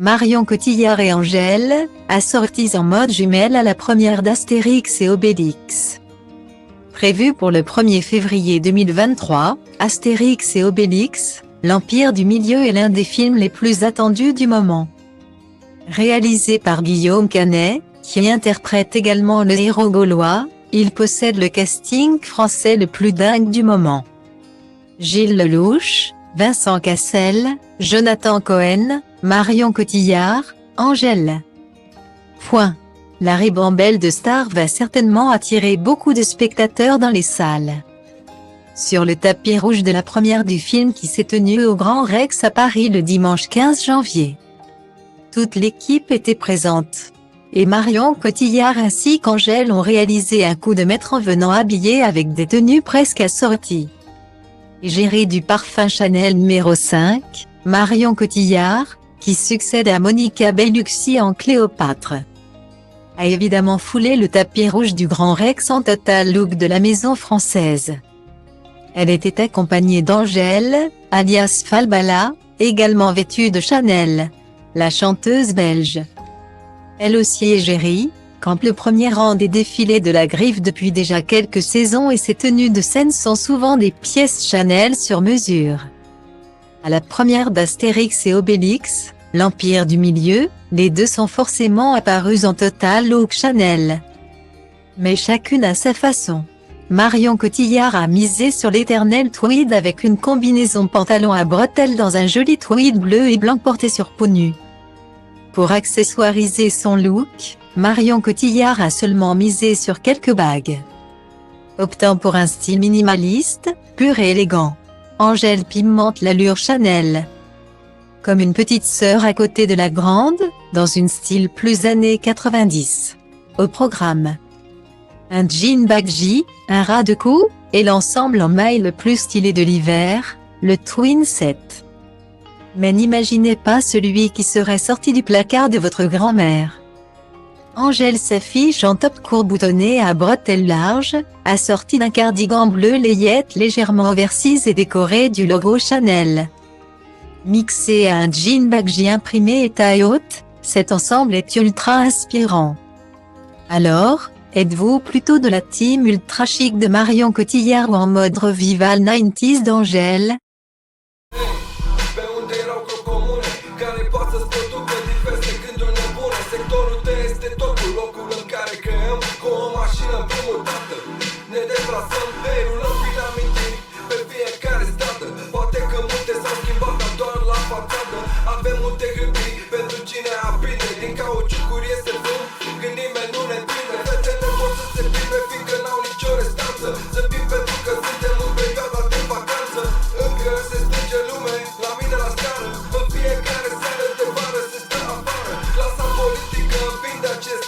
Marion Cotillard et Angèle, assorties en mode jumelle à la première d'Astérix et Obélix. Prévu pour le 1er février 2023, Astérix et Obélix, l'Empire du Milieu est l'un des films les plus attendus du moment. Réalisé par Guillaume Canet, qui interprète également le héros gaulois, il possède le casting français le plus dingue du moment. Gilles Lellouche, Vincent Cassel, Jonathan Cohen, Marion Cotillard, Angèle. La ribambelle de stars va certainement attirer beaucoup de spectateurs dans les salles. Sur le tapis rouge de la première du film qui s'est tenue au Grand Rex à Paris le dimanche 15 janvier. Toute l'équipe était présente. Et Marion Cotillard ainsi qu'Angèle ont réalisé un coup de maître en venant habillées avec des tenues presque assorties. Égérie du parfum Chanel numéro 5, Marion Cotillard, qui succède à Monica Bellucci en Cléopâtre, a évidemment foulé le tapis rouge du Grand Rex en total look de la maison française. Elle était accompagnée d'Angèle, alias Falbala, également vêtue de Chanel, la chanteuse belge. Elle aussi égérie, campe le premier rang des défilés de la Griffe depuis déjà quelques saisons et ses tenues de scène sont souvent des pièces Chanel sur mesure. À la première d'Astérix et Obélix, l'Empire du Milieu, les deux sont forcément apparus en total look Chanel. Mais chacune à sa façon. Marion Cotillard a misé sur l'éternel tweed avec une combinaison pantalon à bretelles dans un joli tweed bleu et blanc porté sur peau nue. Pour accessoiriser son look, Marion Cotillard a seulement misé sur quelques bagues. Optant pour un style minimaliste, pur et élégant, Angèle pimente l'allure Chanel. Comme une petite sœur à côté de la grande, dans une style plus années 90. Au programme, un jean baggy, un ras de cou, et l'ensemble en maille le plus stylé de l'hiver, le twin set. Mais n'imaginez pas celui qui serait sorti du placard de votre grand-mère. Angèle s'affiche en top court boutonné à bretelles larges, assorti d'un cardigan bleu layette légèrement oversize et décoré du logo Chanel. Mixé à un jean baggy imprimé et taille haute, cet ensemble est ultra inspirant. Alors, êtes-vous plutôt de la team ultra chic de Marion Cotillard ou en mode revival 90s d'Angèle? Ne deplasăm, derulăm prin amintiri pe fiecare stradă. Poate că multe s-au schimbat, dar doar la fațadă. Avem multe gândiri pentru cine aprinde. Din cauciucuri iese fum, când nimeni nu ne prinde. Fetele pot să se plimbe, fiindcă n-au nicio restanță. Să fim pentru că suntem în perioada de vacanță. Încă se strânge lume, la mine la scară. În fiecare seară de vară se stă afară. Clasa politică împinde acest